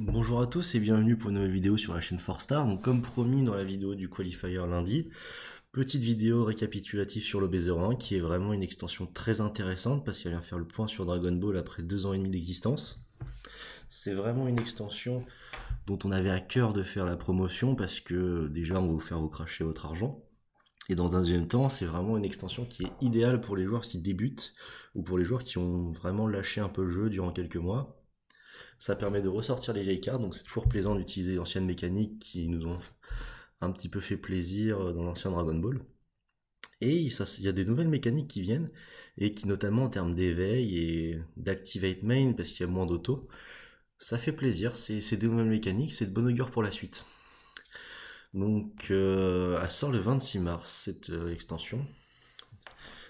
Bonjour à tous et bienvenue pour une nouvelle vidéo sur la chaîne 4Star. Donc comme promis dans la vidéo du qualifier lundi, petite vidéo récapitulative sur l'OB01 qui est vraiment une extension très intéressante parce qu'elle vient faire le point sur Dragon Ball après 2 ans et demi d'existence. C'est vraiment une extension dont on avait à cœur de faire la promotion parce que déjà on va vous faire vous cracher votre argent. Et dans un deuxième temps, c'est vraiment une extension qui est idéale pour les joueurs qui débutent ou pour les joueurs qui ont vraiment lâché un peu le jeu durant quelques mois. Ça permet de ressortir les vieilles cartes, donc c'est toujours plaisant d'utiliser l'ancienne mécanique qui nous ont un petit peu fait plaisir dans l'ancien Dragon Ball. Et il y a des nouvelles mécaniques qui viennent, et qui notamment en termes d'éveil et d'activate main, parce qu'il y a moins d'auto, ça fait plaisir, c'est des nouvelles mécaniques, c'est de bon augure pour la suite. Donc elle sort le 26 mars, cette extension.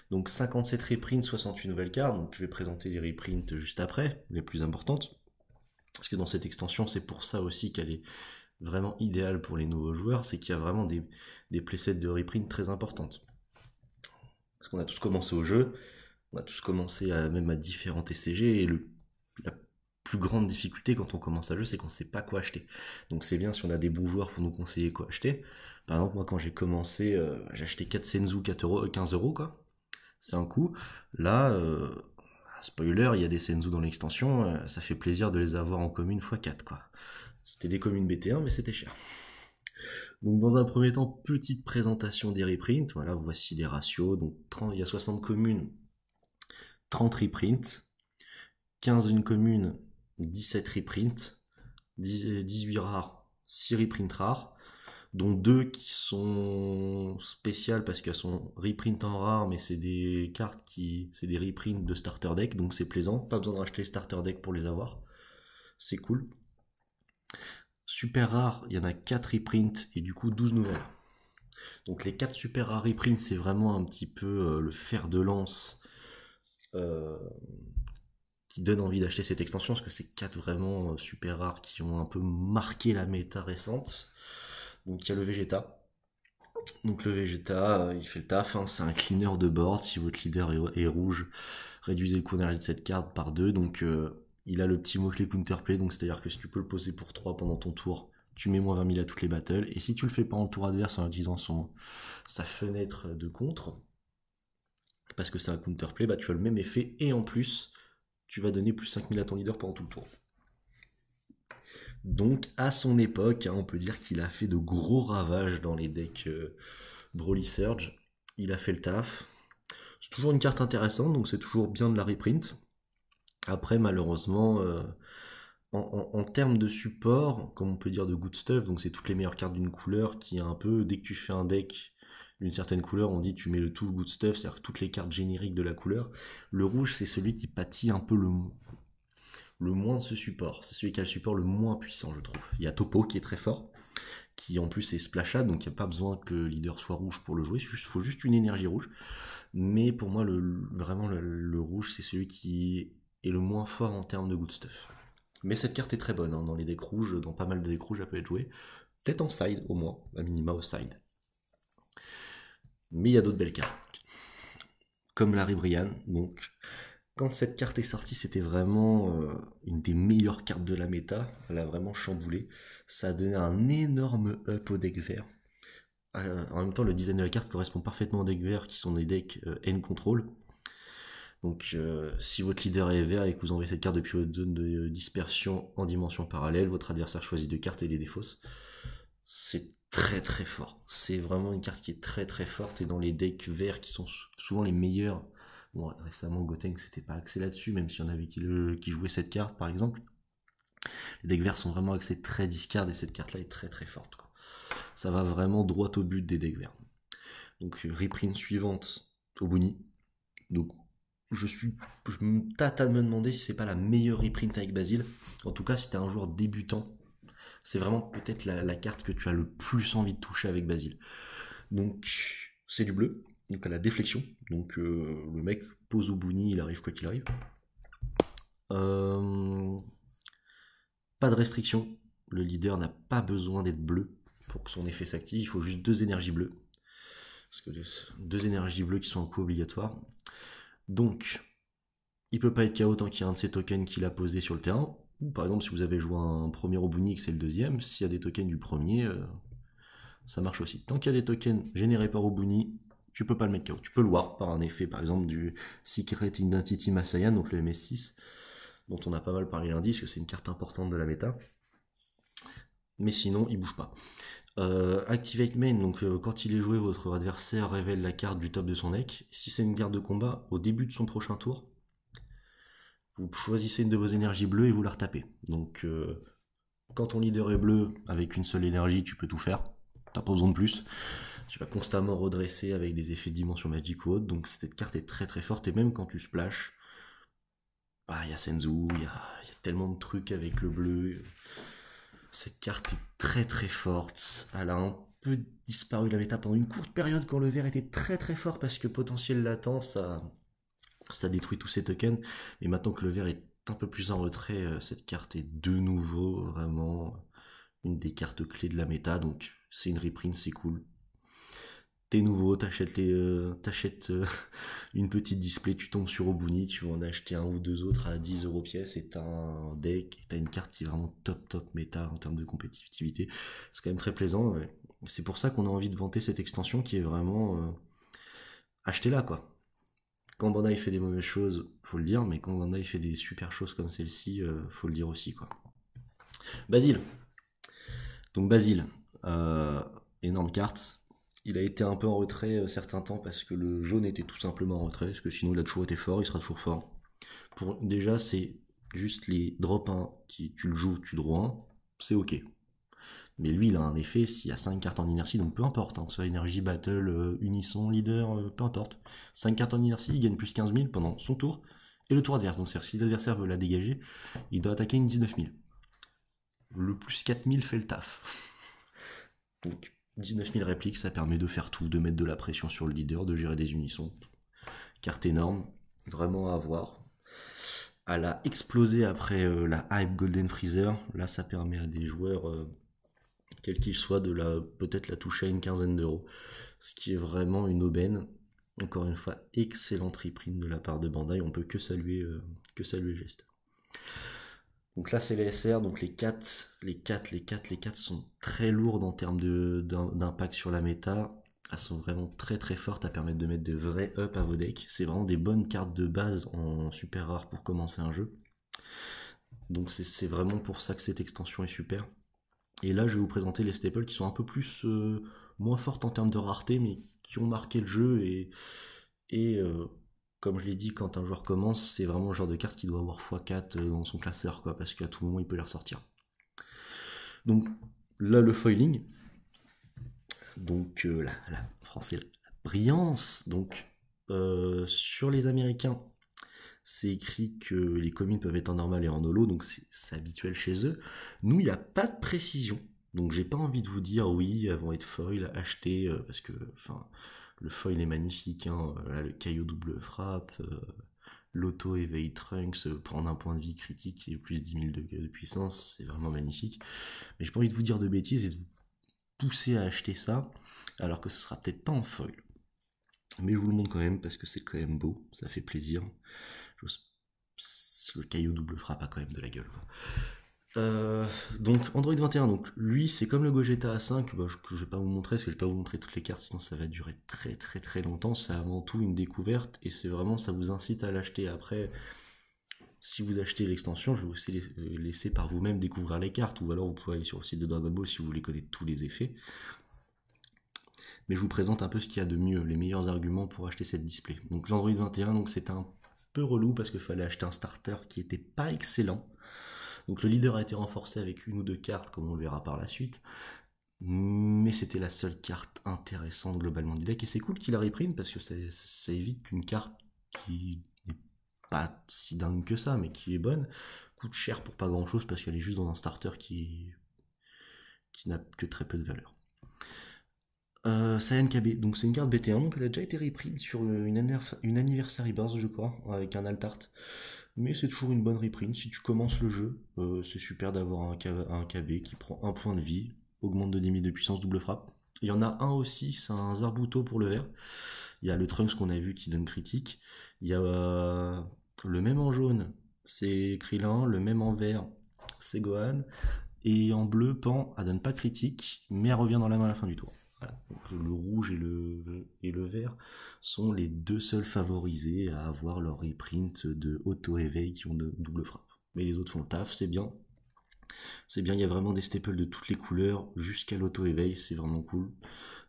Donc 57 reprints, 68 nouvelles cartes, donc je vais présenter les reprints juste après, les plus importantes. Parce que dans cette extension, c'est pour ça aussi qu'elle est vraiment idéale pour les nouveaux joueurs, c'est qu'il y a vraiment des playsets de reprint très importantes. Parce qu'on a tous commencé au jeu, on a tous commencé même à différents TCG, et la plus grande difficulté quand on commence à jeu, c'est qu'on ne sait pas quoi acheter. Donc c'est bien si on a des bons joueurs pour nous conseiller quoi acheter. Par exemple, moi quand j'ai commencé, j'ai acheté 4 Senzu 4 euros, 15 euros quoi. C'est un coup. Là, spoiler, il y a des Senzu dans l'extension, ça fait plaisir de les avoir en commune x4 quoi. C'était des communes BT1 mais c'était cher. Donc dans un premier temps, petite présentation des reprints, voilà, voici les ratios, donc il y a 60 communes, 30 reprints, 15 d'une commune, 17 reprints, 18 rares, 6 reprints rares, dont 2 qui sont spéciales parce qu'elles sont reprint en rare, mais c'est des cartes c'est des reprints de starter deck, donc c'est plaisant, pas besoin de racheter les starter deck pour les avoir, c'est cool. Super rare, il y en a 4 reprints et du coup 12 nouvelles. Donc les 4 super rares reprints, c'est vraiment un petit peu le fer de lance euh, qui donne envie d'acheter cette extension, parce que c'est 4 vraiment super rares qui ont un peu marqué la méta récente. Donc il y a le Vegeta. Donc le Vegeta, il fait le taf, hein, c'est un cleaner de board. Si votre leader est rouge, réduisez le coût d'énergie de cette carte par 2. Donc il a le petit mot-clé counterplay, donc c'est-à-dire que si tu peux le poser pour 3 pendant ton tour, tu mets moins 20 000 à toutes les battles. Et si tu le fais pas en tour adverse en utilisant sa fenêtre de contre, parce que c'est un counterplay, bah tu as le même effet et en plus, tu vas donner plus 5 000 à ton leader pendant tout le tour. Donc à son époque, hein, on peut dire qu'il a fait de gros ravages dans les decks Broly Surge. Il a fait le taf. C'est toujours une carte intéressante, donc c'est toujours bien de la reprint. Après, malheureusement, en termes de support, comme on peut dire de good stuff, donc c'est toutes les meilleures cartes d'une couleur qui est un peu, dès que tu fais un deck d'une certaine couleur, on dit tu mets le tout good stuff, c'est-à-dire que toutes les cartes génériques de la couleur. Le rouge, c'est celui qui pâtit un peu le moins de ce support. C'est celui qui a le support le moins puissant, je trouve. Il y a Topo qui est très fort, qui en plus est splashable, donc il n'y a pas besoin que le leader soit rouge pour le jouer, il faut juste une énergie rouge. Mais pour moi, vraiment, le rouge, c'est celui qui est le moins fort en termes de good stuff. Mais cette carte est très bonne, hein, dans les decks rouges, dans pas mal de decks rouges, elle peut être jouée. Peut-être en side, au moins, à minima au side. Mais il y a d'autres belles cartes, comme Larry Brian. Donc, quand cette carte est sortie, c'était vraiment une des meilleures cartes de la méta. Elle a vraiment chamboulé. Ça a donné un énorme up au deck vert. En même temps, le design de la carte correspond parfaitement aux decks verts qui sont des decks N-Control. Donc, si votre leader est vert et que vous envoyez cette carte depuis votre zone de dispersion en dimension parallèle, votre adversaire choisit 2 cartes et les défausse. C'est très très fort. C'est vraiment une carte qui est très très forte et dans les decks verts qui sont souvent les meilleurs. Bon, récemment, Gotenks c'était pas axé là-dessus, même s'il y en avait qui jouaient cette carte par exemple. Les decks verts sont vraiment axés très discard et cette carte-là est très très forte, quoi. Ça va vraiment droit au but des decks verts. Donc, reprint suivante, Obuni. Donc, je me tâte à me demander si c'est pas la meilleure reprint avec Basile. En tout cas, si t'es un joueur débutant, c'est vraiment peut-être la carte que tu as le plus envie de toucher avec Basile. Donc, c'est du bleu, donc à la déflexion. Donc, le mec pose au bouni, il arrive quoi qu'il arrive. Euh, Pas de restriction. Le leader n'a pas besoin d'être bleu pour que son effet s'active. Il faut juste 2 énergies bleues. Parce que 2 énergies bleues qui sont un coup obligatoire. Donc, il peut pas être KO tant qu'il y a un de ses tokens qu'il a posé sur le terrain. Ou par exemple, si vous avez joué un premier Obuni et que c'est le deuxième, s'il y a des tokens du premier, ça marche aussi. Tant qu'il y a des tokens générés par Obuni, tu peux pas le mettre KO. Tu peux le warp par un effet, par exemple, du Secret Identity Masayan, donc le MS6, dont on a pas mal parlé lundi, parce que c'est une carte importante de la méta. Mais sinon, il bouge pas. Activate Main, donc quand il est joué, votre adversaire révèle la carte du top de son deck. Si c'est une carte de combat, au début de son prochain tour, vous choisissez une de vos énergies bleues et vous la retapez. Donc quand ton leader est bleu, avec une seule énergie, tu peux tout faire. T'as pas besoin de plus. Tu vas constamment redresser avec des effets de dimension magique ou autre. Donc cette carte est très très forte. Et même quand tu splash, bah, y a Senzu, il y a tellement de trucs avec le bleu. Cette carte est très très forte. Elle a un peu disparu de la méta pendant une courte période quand le vert était très très fort parce que potentiel latent, ça détruit tous ses tokens. Mais maintenant que le vert est un peu plus en retrait, cette carte est de nouveau vraiment une des cartes clés de la méta. Donc c'est une reprint, c'est cool. T'es nouveau, une petite display, tu tombes sur Obuni, tu vas en acheter un ou deux autres à 10 euros pièce et t'as un deck, et t'as une carte qui est vraiment top méta en termes de compétitivité. C'est quand même très plaisant. Ouais. C'est pour ça qu'on a envie de vanter cette extension qui est vraiment achetez-la quoi. Quand Bandai fait des mauvaises choses, faut le dire, mais quand Bandai fait des super choses comme celle-ci, faut le dire aussi quoi. Basile. Donc Basile, énorme carte. Il a été un peu en retrait certains temps parce que le jaune était tout simplement en retrait, parce que sinon il a toujours été fort, il sera toujours fort. Déjà, c'est juste les drop 1, tu le joues, tu draw 1, c'est ok. Mais lui, il a un effet s'il y a 5 cartes en inertie, donc peu importe, hein, que ce soit énergie, battle, unisson, leader, peu importe. 5 cartes en inertie, il gagne plus 15 000 pendant son tour et le tour adverse. Donc c'est-à-dire si l'adversaire veut la dégager, il doit attaquer une 19 000. Le plus 4 000 fait le taf. Donc 19 000 répliques, ça permet de faire tout, de mettre de la pression sur le leader, de gérer des unissons. Carte énorme, vraiment à avoir. Elle a explosé après la hype Golden Freezer. Là, ça permet à des joueurs, quels qu'ils soient, de peut-être la toucher à une quinzaine d'euros. Ce qui est vraiment une aubaine. Encore une fois, excellente reprint de la part de Bandai. On peut que saluer le geste. Donc là, c'est les SR, donc les 4 sont très lourdes en termes d'impact sur la méta. Elles sont vraiment très très fortes à permettre de mettre de vrais up à vos decks. C'est vraiment des bonnes cartes de base en super rare pour commencer un jeu. Donc c'est vraiment pour ça que cette extension est super. Et là, je vais vous présenter les staples qui sont un peu plus moins fortes en termes de rareté, mais qui ont marqué le jeu et comme je l'ai dit, quand un joueur commence, c'est vraiment le genre de carte qui doit avoir x4 dans son classeur, quoi, parce qu'à tout moment, il peut les ressortir. Donc là, le foiling. Donc français, la brillance. Donc sur les Américains, c'est écrit que les communes peuvent être en normal et en holo, donc c'est habituel chez eux. Nous, il n'y a pas de précision. Donc j'ai pas envie de vous dire oui, elles vont être foil, achetées, parce que le foil est magnifique, hein. Là, le caillou double frappe, l'auto éveil Trunks, prendre un point de vie critique et plus 10 000 de puissance, c'est vraiment magnifique. Mais j'ai pas envie de vous dire de bêtises et de vous pousser à acheter ça, alors que ce sera peut-être pas en foil. Mais je vous le montre quand même parce que c'est quand même beau, ça fait plaisir. Le caillou double frappe a quand même de la gueule, quoi. Donc Android 21, donc lui c'est comme le Gogeta A5, bah, je vais pas vous montrer parce que je vais pas vous montrer toutes les cartes sinon ça va durer très très très longtemps. C'est avant tout une découverte et c'est vraiment, ça vous incite à l'acheter. Après, si vous achetez l'extension, je vais aussi laisser par vous-même découvrir les cartes, ou alors vous pouvez aller sur le site de Dragon Ball si vous voulez connaître tous les effets. Mais je vous présente un peu ce qu'il y a de mieux, les meilleurs arguments pour acheter cette display. Donc l'Android 21, donc c'est un peu relou parce qu'il fallait acheter un starter qui était pas excellent. Donc le leader a été renforcé avec une ou deux cartes, comme on le verra par la suite. Mais c'était la seule carte intéressante globalement du deck. Et c'est cool qu'il a reprint parce que ça évite qu'une carte qui n'est pas si dingue que ça, mais qui est bonne, coûte cher pour pas grand chose parce qu'elle est juste dans un starter qui n'a que très peu de valeur. Saiyan KB, donc c'est une carte BT1, donc elle a déjà été reprint sur une Anniversary Burst, je crois, avec un Altart. Mais c'est toujours une bonne reprint. Si tu commences le jeu, c'est super d'avoir un KB qui prend un point de vie, augmente de 10 000 de puissance, double frappe. Il y en a un aussi, c'est un Zarbuto pour le vert. Il y a le Trunks qu'on a vu qui donne critique. Il y a le même en jaune, c'est Krillin, le même en vert, c'est Gohan. Et en bleu, Pan, elle donne pas critique, mais elle revient dans la main à la fin du tour. Voilà. Donc, le rouge et le vert sont les deux seuls favorisés à avoir leur reprint de auto-éveil qui ont de double frappe. Mais les autres font le taf, c'est bien. C'est bien, il y a vraiment des staples de toutes les couleurs jusqu'à l'auto-éveil, c'est vraiment cool.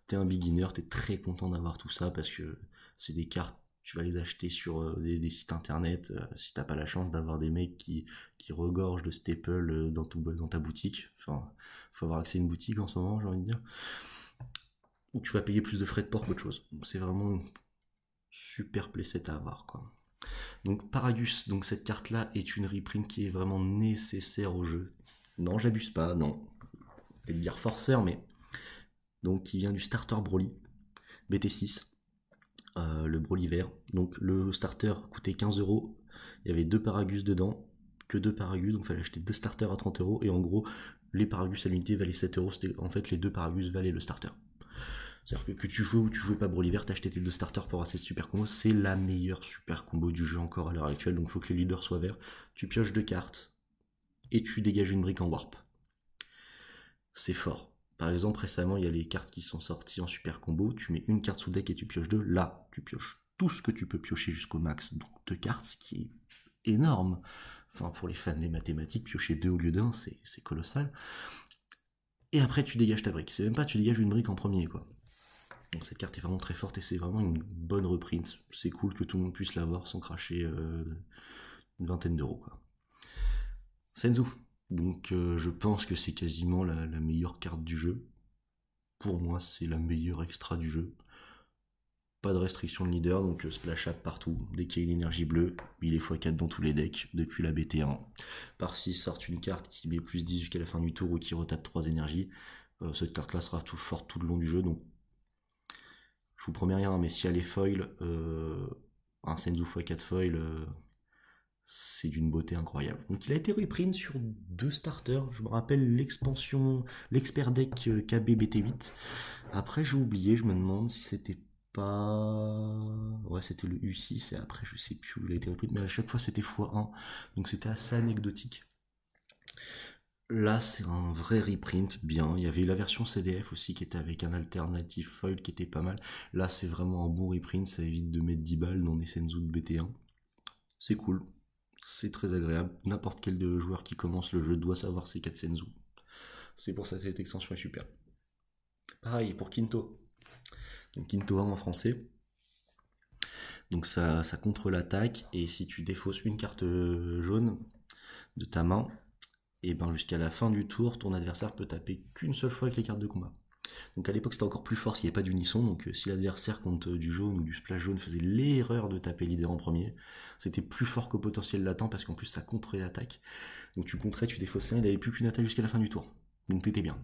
T'es un beginner, t'es très content d'avoir tout ça parce que c'est des cartes, tu vas les acheter sur des sites internet si t'as pas la chance d'avoir des mecs qui regorgent de staples dans ta boutique. Enfin, faut avoir accès à une boutique en ce moment, j'ai envie de dire. Où tu vas payer plus de frais de port qu'autre chose. Donc c'est vraiment une super playset à avoir, quoi. Donc Paragus, donc cette carte-là est une reprint qui est vraiment nécessaire au jeu. Non, j'abuse pas, non. Je vais te dire forceur, mais donc qui vient du starter Broly BT6, le Broly vert. Donc le starter coûtait 15€, il y avait 2 Paragus dedans, que 2 Paragus, donc il fallait acheter 2 starters à 30€, et en gros les Paragus à l'unité valaient 7€, c'était en fait les 2 Paragus valaient le starter. C'est-à-dire que tu jouais ou tu jouais pas Broly vert, t'achetais tes 2 starters pour avoir cette super combo, c'est la meilleure super combo du jeu encore à l'heure actuelle, donc il faut que les leaders soient verts. Tu pioches 2 cartes, et tu dégages une brique en warp. C'est fort. Par exemple, récemment, il y a les cartes qui sont sorties en super combo. Tu mets une carte sous le deck et tu pioches 2. Là, tu pioches tout ce que tu peux piocher jusqu'au max. Donc 2 cartes, ce qui est énorme. Enfin, pour les fans des mathématiques, piocher 2 au lieu d'1, c'est colossal. Et après, tu dégages ta brique. C'est même pas tu dégages une brique en premier, quoi. Donc cette carte est vraiment très forte et c'est vraiment une bonne reprint. C'est cool que tout le monde puisse l'avoir sans cracher une vingtaine d'euros, quoi. Senzu. Donc je pense que c'est quasiment la meilleure carte du jeu. Pour moi, c'est la meilleure extra du jeu. Pas de restriction de leader, donc splash up partout. Dès qu'il y a une énergie bleue, il est x4 dans tous les decks, depuis la BT1. Par 6 sort une carte qui met plus 10 jusqu'à la fin du tour ou qui retape 3 énergies. Cette carte-là sera tout forte tout le long du jeu, donc je vous promets rien, mais si elle est foil, un Senzu x4 foil, c'est d'une beauté incroyable. Donc il a été reprint sur 2 starters. Je me rappelle l'expansion, l'expert deck KBBT8. Après j'ai oublié, je me demande si c'était pas... Ouais, c'était le U6 et après je sais plus où il a été reprint, mais à chaque fois c'était x1. Donc c'était assez anecdotique. Là, c'est un vrai reprint, bien. Il y avait la version CDF aussi qui était avec un alternative foil qui était pas mal. Là, c'est vraiment un bon reprint, ça évite de mettre 10 balles dans des Senzu de BT1. C'est cool. C'est très agréable. N'importe quel joueur qui commence le jeu doit savoir ces 4 Senzu. C'est pour ça que cette extension est super. Pareil pour Quinto. Donc Quinto 1 en français. Donc ça contre l'attaque. Et si tu défausses une carte jaune de ta main, et ben jusqu'à la fin du tour, ton adversaire peut taper qu'une seule fois avec les cartes de combat. Donc à l'époque c'était encore plus fort s'il n'y avait pas d'unisson, donc si l'adversaire contre du jaune ou du splash jaune faisait l'erreur de taper leader en premier, c'était plus fort qu'au potentiel latent parce qu'en plus ça contrait l'attaque. Donc tu contrais, tu défaussais, il n'avait plus qu'une attaque jusqu'à la fin du tour. Donc t'étais bien.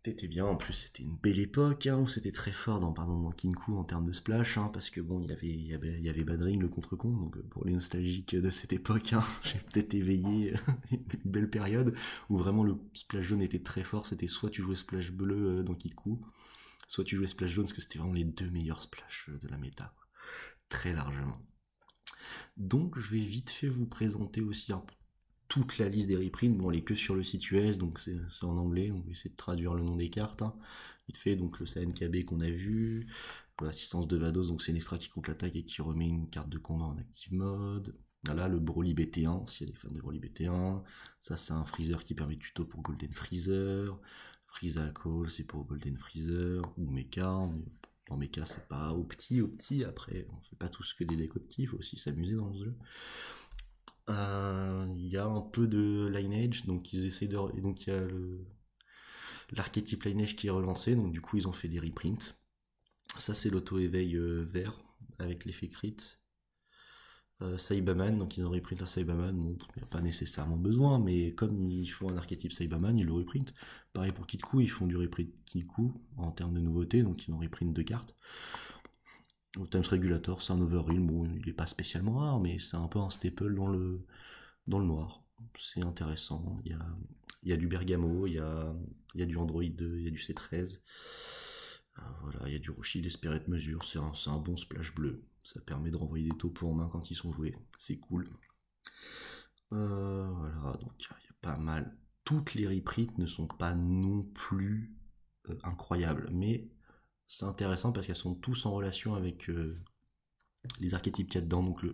T'étais bien, en plus c'était une belle époque, hein, où c'était très fort dans Kinku en termes de splash, hein, parce que bon, il y avait Badring le contre-con, donc pour les nostalgiques de cette époque, hein, j'ai peut-être éveillé une belle période où vraiment le splash jaune était très fort, c'était soit tu jouais splash bleu dans Kinku, soit tu jouais splash jaune, parce que c'était vraiment les deux meilleurs splash de la méta, quoi. Très largement. Donc je vais vite fait vous présenter aussi toute la liste des reprints. Bon, elle est que sur le site US, donc c'est en anglais. On va essayer de traduire le nom des cartes. Hein. Vite fait, donc le SNKB qu'on a vu. L'assistance de Vados, donc c'est une extra qui compte l'attaque et qui remet une carte de combat en active mode. Voilà, le Broly BT1, s'il y a des fans de Broly BT1. Ça, c'est un Freezer qui permet tuto pour Golden Freezer. Frieza Call, c'est pour Golden Freezer. Ou Mecha. Dans Mecha, c'est pas opti. Après, on fait pas tous que des decks opti, il faut aussi s'amuser dans ce jeu. Il y a un peu de Lineage, donc ils essaient de... Donc il y a l'archétype Lineage qui est relancé, donc du coup ils ont fait des reprints. Ça c'est l'auto-éveil vert, avec l'effet crit. Saibaman, donc ils ont reprint un Saibaman, bon, il n'y a pas nécessairement besoin, mais comme ils font un archétype Saibaman, ils le reprint. Pareil pour Kitku, ils font du reprint Kitku en termes de nouveautés, donc ils ont reprint 2 cartes. Le Times Regulator, c'est un overheal, bon, il n'est pas spécialement rare, mais c'est un peu un staple dans le noir. C'est intéressant. Il y a du Bergamo, il y a du Android 2, il y a du C13. Voilà, il y a du Roshi Desperate Mesure, c'est un bon splash bleu. Ça permet de renvoyer des topos en main quand ils sont joués. C'est cool. Voilà, mal. Toutes les reprints ne sont pas non plus incroyables, mais c'est intéressant parce qu'elles sont tous en relation avec les archétypes qu'il y a dedans, donc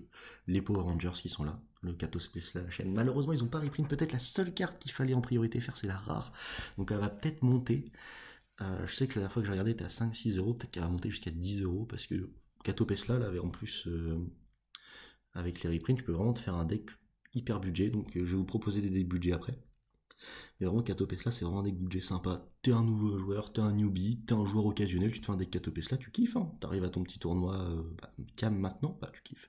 les Power Rangers qui sont là, le Kato Space la chaîne. Malheureusement, ils n'ont pas reprint peut-être la seule carte qu'il fallait en priorité faire, c'est la rare. Donc elle va peut-être monter. Je sais que la dernière fois que j'ai regardé, elle était à 5-6 euros, peut-être qu'elle va monter jusqu'à 10 euros, parce que Kato Pesla, là, avait en plus, avec les reprints, tu peux vraiment te faire un deck hyper budget, donc je vais vous proposer des decks budget après. Mais vraiment, Kato Pesla, c'est vraiment un deck budget sympa. T'es un nouveau joueur, t'es un newbie, t'es un joueur occasionnel, tu te fais un deck Kato Pesla, tu kiffes, hein. T'arrives à ton petit tournoi cam maintenant, bah tu kiffes.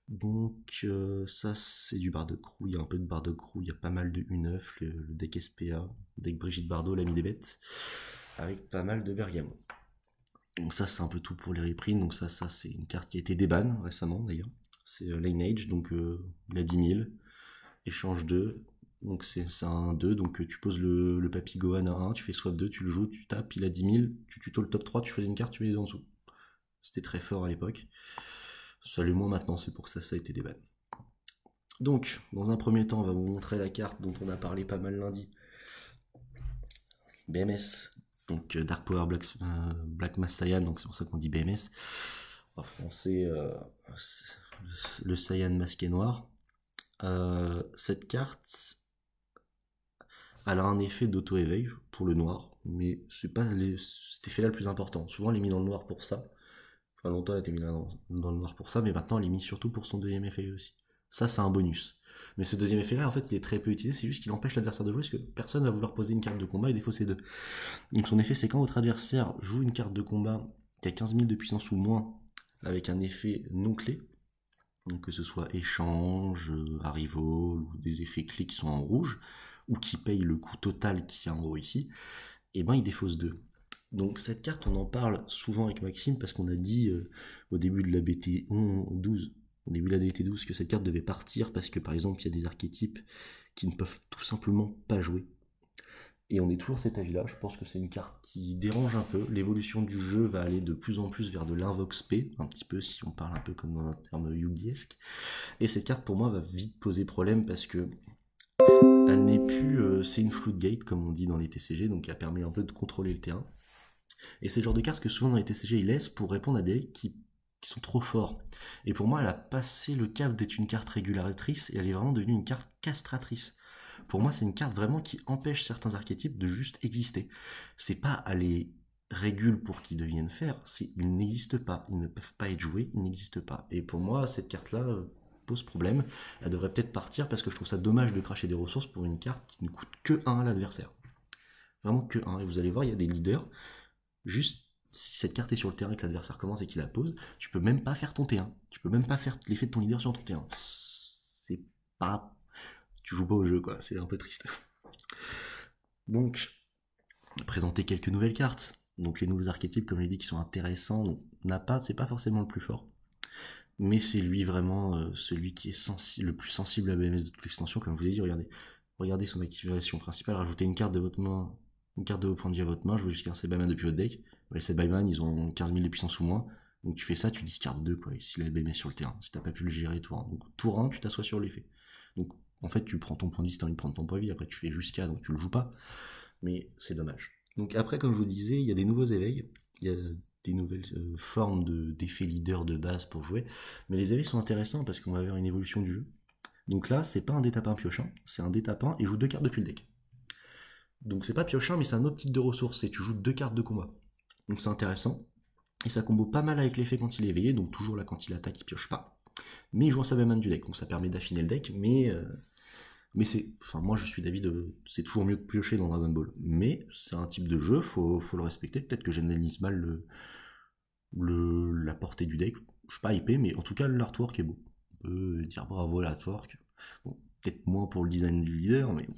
Donc ça c'est du Bardock-Roux, il y a un peu de Bardock-Roux, il y a pas mal de U9, le deck SPA, le deck Brigitte Bardot, l'ami des bêtes, avec pas mal de Bergamo. Donc ça c'est un peu tout pour les reprints, donc ça c'est une carte qui a été déban récemment d'ailleurs. C'est Lineage, donc il a 10 000, échange 2, donc c'est un 2, donc tu poses le papy Gohan à 1, tu fais swap 2, tu le joues, tu tapes, il a 10 000, tu tutos le top 3, tu choisis une carte, tu mets les deux en dessous. C'était très fort à l'époque. Ça l'est moins maintenant, c'est pour ça que ça a été déban. Donc, dans un premier temps, on va vous montrer la carte dont on a parlé pas mal lundi. BMS, donc Dark Power Black Mass Saiyan, donc c'est pour ça qu'on dit BMS. En français, le Saiyan masqué noir. Cette carte, elle a un effet d'auto-éveil pour le noir, mais c'est pas cet effet-là le plus important. Souvent, elle est mise dans le noir pour ça. Enfin, longtemps, elle a été mise dans le noir pour ça, mais maintenant, elle est mise surtout pour son deuxième effet aussi. Ça, c'est un bonus. Mais ce deuxième effet-là, en fait, il est très peu utilisé, c'est juste qu'il empêche l'adversaire de jouer, parce que personne va vouloir poser une carte de combat et défausser deux. Donc son effet, c'est quand votre adversaire joue une carte de combat qui a 15 000 de puissance ou moins, avec un effet non clé, donc que ce soit échange, arrival, ou des effets clés qui sont en rouge, ou qui payent le coût total qui est en haut ici, et ben il défausse 2. Donc cette carte, on en parle souvent avec Maxime, parce qu'on a dit au début de la BT 12, au début de la BT12, que cette carte devait partir, parce que par exemple, il y a des archétypes qui ne peuvent tout simplement pas jouer. Et on est toujours à cet avis-là, je pense que c'est une carte qui dérange un peu. L'évolution du jeu va aller de plus en plus vers de l'invox P, un petit peu si on parle un peu comme dans un terme Yugi-esque. Et cette carte pour moi va vite poser problème parce que elle n'est plus, c'est une floodgate comme on dit dans les TCG, donc elle permet un peu de contrôler le terrain. Et c'est le genre de carte que souvent dans les TCG ils laissent pour répondre à des decks qui sont trop forts. Et pour moi elle a passé le cap d'être une carte régulatrice et elle est vraiment devenue une carte castratrice. Pour moi, c'est une carte vraiment qui empêche certains archétypes de juste exister. C'est pas à les régule pour qu'ils deviennent faire, ils n'existent pas, ils ne peuvent pas être joués, ils n'existent pas. Et pour moi, cette carte-là pose problème. Elle devrait peut-être partir parce que je trouve ça dommage de cracher des ressources pour une carte qui ne coûte que 1 à l'adversaire. Vraiment que 1. Et vous allez voir, il y a des leaders. Juste, si cette carte est sur le terrain et que l'adversaire commence et qu'il la pose, tu peux même pas faire ton T1. Tu peux même pas faire l'effet de ton leader sur ton T1. C'est pas... Tu joues pas au jeu, quoi. C'est un peu triste. Donc, présenter quelques nouvelles cartes. Donc les nouveaux archétypes, comme je l'ai dit, qui sont intéressants. Donc, c'est pas forcément le plus fort. Mais c'est lui vraiment celui qui est le plus sensible à BMS de toute l'extension. Comme je vous l'ai dit, regardez son activation principale. Rajoutez une carte de votre main, une carte de haut point de vie à votre main. Jouez jusqu'à un Sebaiman depuis votre deck. Les Sebaiman, ils ont 15 000 de puissance ou moins. Donc tu fais ça, tu discardes 2, quoi. S'il a BMS sur le terrain. Si t'as pas pu le gérer tour 1. Donc tour 1, tu t'assois sur l'effet. Donc en fait, tu prends ton point de vie si t'as envie de prendre ton point de vie. Après, tu fais jusqu'à, donc tu le joues pas. Mais c'est dommage. Donc après, comme je vous disais, il y a des nouveaux éveils. Il y a des nouvelles formes d'effets leader de base pour jouer. Mais les éveils sont intéressants parce qu'on va avoir une évolution du jeu. Donc là, c'est pas un détapin piochant, c'est un détapin et joue 2 cartes depuis le deck. Donc c'est pas piochant, mais c'est un autre type de ressource. Et tu joues 2 cartes de combat. Donc c'est intéressant. Et ça combo pas mal avec l'effet quand il est éveillé. Donc toujours là, quand il attaque, il pioche pas. Mais il joue un Sabbaman du deck. Donc ça permet d'affiner le deck. Mais c'est, enfin moi je suis d'avis c'est toujours mieux de piocher dans Dragon Ball, mais c'est un type de jeu, faut le respecter. Peut-être que j'analyse mal la portée du deck, je suis pas hypé, mais en tout cas l'artwork est beau. On peut dire bravo à l'artwork. Bon, peut-être moins pour le design du leader, mais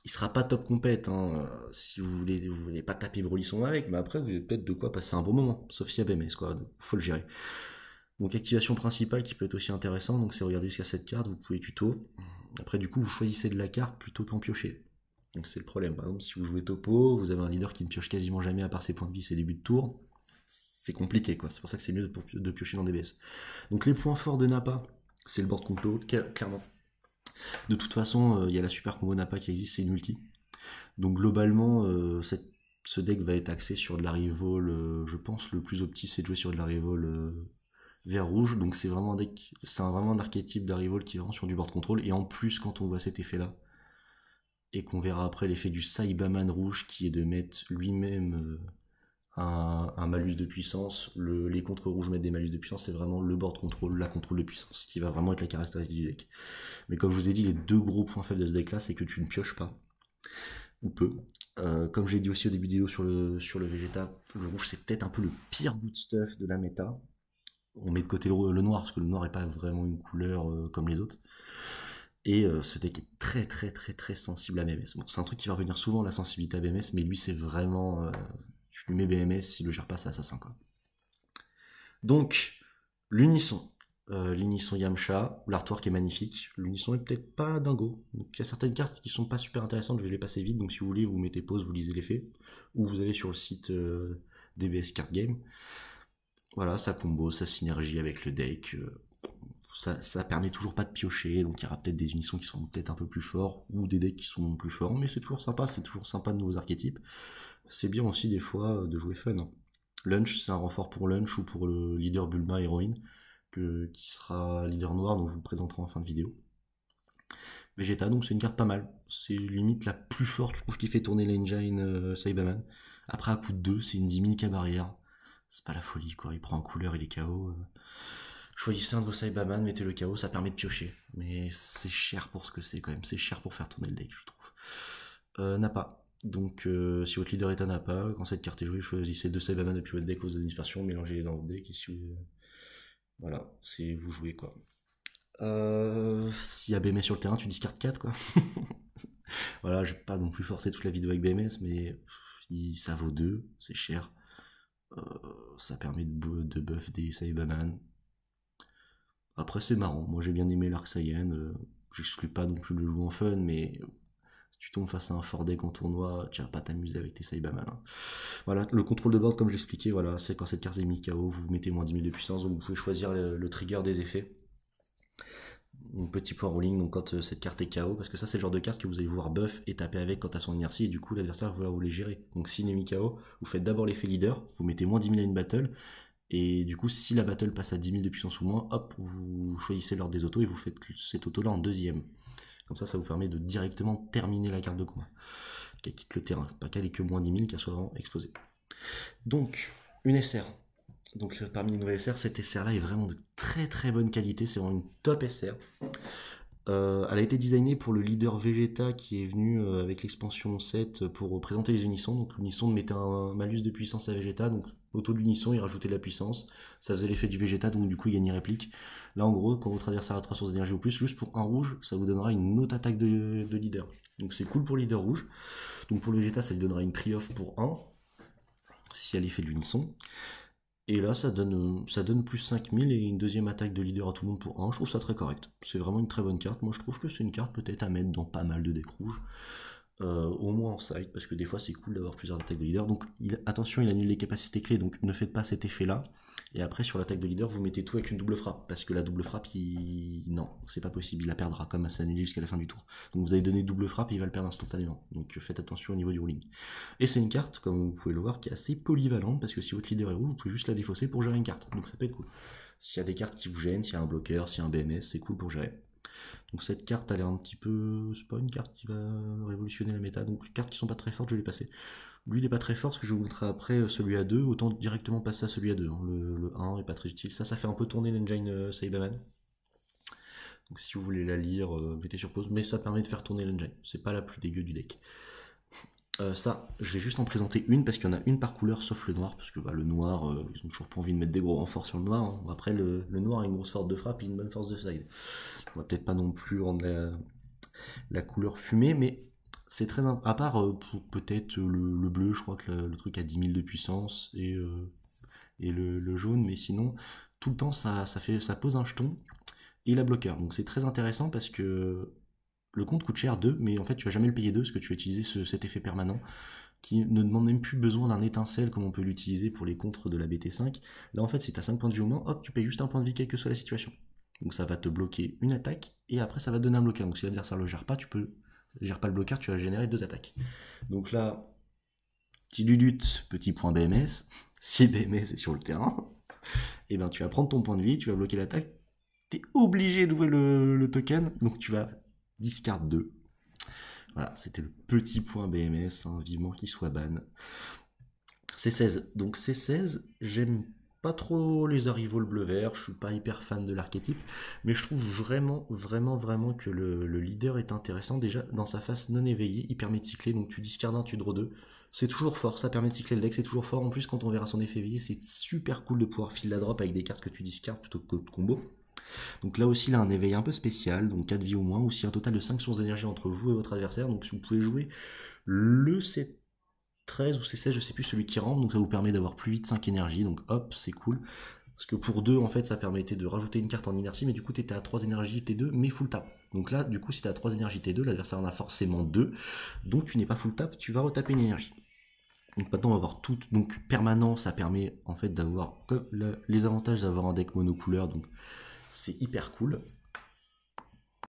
il sera pas top compète, hein. Si vous voulez pas taper Brolisson avec, mais après vous avez peut-être de quoi passer un bon moment, sauf si y a BMS, quoi, faut le gérer. Donc activation principale qui peut être aussi intéressant, donc c'est regarder jusqu'à cette carte, vous pouvez tuto. Après du coup vous choisissez de la carte plutôt qu'en piocher. Donc c'est le problème. Par exemple si vous jouez topo, vous avez un leader qui ne pioche quasiment jamais à part ses points de vie, ses débuts de tour, c'est compliqué quoi. C'est pour ça que c'est mieux de piocher dans DBS. Donc les points forts de Nappa, c'est le board control, clairement. De toute façon, il y a la super combo Nappa qui existe, c'est une ulti. Donc globalement, ce deck va être axé sur de la reroll, je pense le plus opti c'est de jouer sur de la reroll vert rouge, donc c'est vraiment un deck, vraiment un archétype d'Arrival qui est vraiment sur du board control, et en plus quand on voit cet effet là, et qu'on verra après l'effet du Saibaman rouge qui est de mettre lui-même un malus de puissance, les contre rouges mettent des malus de puissance, c'est vraiment le board control, la contrôle de puissance, qui va vraiment être la caractéristique du deck. Mais comme je vous ai dit, les deux gros points faibles de ce deck là, c'est que tu ne pioches pas, ou peu. Comme j'ai dit aussi au début de vidéo sur le Vegeta, le rouge c'est peut-être un peu le pire boot stuff de la méta. On met de côté le noir, parce que le noir n'est pas vraiment une couleur comme les autres. Et ce deck est très très très très sensible à BMS. Bon, c'est un truc qui va revenir souvent, la sensibilité à BMS, mais lui c'est vraiment... tu lui mets BMS, s'il le gère pas, c'est assassin quoi. Donc, l'unisson. L'unisson Yamcha, l'artwork est magnifique. L'unisson est peut-être pas dingo. Donc, il y a certaines cartes qui sont pas super intéressantes, je vais les passer vite. Donc si vous voulez, vous mettez pause, vous lisez l'effet. Ou vous allez sur le site DBS Card Game. Voilà, ça combo, ça synergie avec le deck. Ça permet toujours pas de piocher, donc il y aura peut-être des unissons qui sont peut-être un peu plus forts, ou des decks qui sont plus forts, mais c'est toujours sympa de nouveaux archétypes. C'est bien aussi des fois de jouer fun. Hein. Lunch, c'est un renfort pour Lunch ou pour le leader Bulma héroïne, qui sera leader noir, donc je vous le présenterai en fin de vidéo. Vegeta, donc c'est une carte pas mal. C'est limite la plus forte, je trouve, qui fait tourner l'engine Saibaman. Après, à coup de 2, c'est une 10 000 K barrière. C'est pas la folie, quoi. Il prend un couleur, il est KO. Choisissez un de vos Saibaman, mettez le KO, ça permet de piocher. Mais c'est cher pour ce que c'est, quand même. C'est cher pour faire tourner le deck, je trouve. Nappa. Donc, si votre leader est un Nappa, quand cette carte est jouée, choisissez 2 Saibaman depuis votre deck aux dispersions, mélangez-les dans votre deck, et si vous... Voilà, c'est vous jouez, quoi. S'il y a BMS sur le terrain, tu discartes 4, quoi. Voilà, je vais pas non plus forcer toute la vidéo avec BMS, mais ça vaut 2, c'est cher. Ça permet de buff des Saibaman. Après, c'est marrant. Moi, j'ai bien aimé l'Arc Saiyan. J'exclus pas non plus le jouer en fun, mais si tu tombes face à un fort deck en tournoi, tu vas pas t'amuser avec tes Saibaman. Hein. Voilà, le contrôle de board, comme j'expliquais, voilà, c'est quand cette carte est mis KO, vous mettez moins 10 000 de puissance, donc vous pouvez choisir le trigger des effets. Un petit point rolling, donc quand cette carte est KO, parce que ça c'est le genre de carte que vous allez voir buff et taper avec quand à son inertie, et du coup l'adversaire va vous les gérer. Donc s'il est mis KO, vous faites d'abord l'effet leader, vous mettez moins 10 000 à une battle, et du coup si la battle passe à 10 000 de puissance ou moins, hop, vous choisissez l'ordre des autos et vous faites cet auto là en deuxième. Comme ça vous permet de directement terminer la carte de combat. Qu'elle quitte le terrain, pas qu'elle ait que moins 10 000, qu'elle soit vraiment explosée. Donc, une SR. Donc parmi les nouvelles SR, cette SR là est vraiment de très très bonne qualité, c'est vraiment une top SR. Elle a été designée pour le leader Vegeta qui est venu avec l'expansion 7 pour présenter les unissons. Donc l'unisson mettait un malus de puissance à Vegeta, donc auto de l'unisson il rajoutait de la puissance, ça faisait l'effet du Vegeta, donc du coup il gagnait réplique. Là en gros, quand votre adversaire a 3 sources d'énergie ou plus, juste pour un rouge, ça vous donnera une autre attaque de leader. Donc c'est cool pour le leader rouge. Donc pour le Vegeta, ça lui donnera une tri-off pour 1, si elle est l'effet de l'unisson. Et là, ça donne plus 5000 et une deuxième attaque de leader à tout le monde pour 1. Je trouve ça très correct. C'est vraiment une très bonne carte. Moi, je trouve que c'est une carte peut-être à mettre dans pas mal de decks rouges. Au moins en side, parce que des fois, c'est cool d'avoir plusieurs attaques de leader. Donc, attention, il annule les capacités clés, donc ne faites pas cet effet-là. Et après, sur l'attaque de leader, vous mettez tout avec une double frappe, parce que la double frappe, non, c'est pas possible, il la perdra, comme ça annulé jusqu'à la fin du tour. Donc vous avez donné double frappe et il va le perdre instantanément. Donc faites attention au niveau du ruling. Et c'est une carte, comme vous pouvez le voir, qui est assez polyvalente, parce que si votre leader est rouge, vous pouvez juste la défausser pour gérer une carte. Donc ça peut être cool. S'il y a des cartes qui vous gênent, s'il y a un bloqueur, s'il y a un BMS, c'est cool pour gérer. Donc cette carte, elle est un petit peu... C'est pas une carte qui va révolutionner la méta, donc les cartes qui sont pas très fortes, je vais les passer. Lui, il est pas très fort, parce que je vous montrerai après celui à 2, autant directement passer à celui à 2. Hein. Le 1 est pas très utile. Ça fait un peu tourner l'engine Saibaman. Donc si vous voulez la lire, mettez sur pause, mais ça permet de faire tourner l'engine. C'est pas la plus dégueu du deck. Ça, je vais juste en présenter une, parce qu'il y en a une par couleur, sauf le noir, parce que le noir, ils ont toujours pas envie de mettre des gros renforts sur le noir. Hein. Après, le noir a une grosse force de frappe et une bonne force de side. On va peut-être pas non plus rendre la couleur fumée, mais c'est très... À part pour peut-être le bleu, je crois que le truc a 10 000 de puissance, et le jaune, mais sinon, tout le temps, ça pose un jeton, et il a bloqueur. Donc c'est très intéressant, parce que le compte coûte cher 2, mais en fait tu vas jamais le payer 2, parce que tu vas utiliser cet effet permanent, qui ne demande même plus besoin d'un étincelle, comme on peut l'utiliser pour les contres de la BT5. Là en fait, si tu as 5 points de vie au moins, hop, tu payes juste un point de vie, quelle que soit la situation. Donc ça va te bloquer une attaque, et après ça va te donner un blocage. Donc si l'adversaire le gère pas, gère pas le blocage, tu vas générer 2 attaques. Donc là, petit dudut, petit point BMS. Si BMS est sur le terrain, et ben tu vas prendre ton point de vie, tu vas bloquer l'attaque, t'es obligé d'ouvrir le token, donc tu vas discard 2. Voilà, c'était le petit point BMS, hein, vivement qu'il soit ban. C16, donc C16, j'aime pas trop les arrivaux bleu-vert, je suis pas hyper fan de l'archétype, mais je trouve vraiment que le leader est intéressant. Déjà, dans sa phase non éveillée, il permet de cycler, donc tu discardes un, tu draw 2. C'est toujours fort, ça permet de cycler le deck, c'est toujours fort. En plus, quand on verra son effet éveillé, c'est super cool de pouvoir filer la drop avec des cartes que tu discardes plutôt que de combo. Donc là aussi, il a un éveil un peu spécial, donc 4 vies au moins, aussi un total de 5 sources d'énergie entre vous et votre adversaire. Donc si vous pouvez jouer le C13 ou C16, je sais plus, celui qui rentre, donc ça vous permet d'avoir plus vite 5 énergies, donc hop, c'est cool. Parce que pour 2, en fait, ça permettait de rajouter une carte en inertie, mais du coup, tu étais à 3 énergies T2, mais full tap. Donc là, du coup, si tu as 3 énergies T2, l'adversaire en a forcément 2, donc tu n'es pas full tap, tu vas retaper une énergie. Donc maintenant, on va voir tout. Donc permanent, ça permet en fait d'avoir les avantages d'avoir un deck monocouleur, donc c'est hyper cool.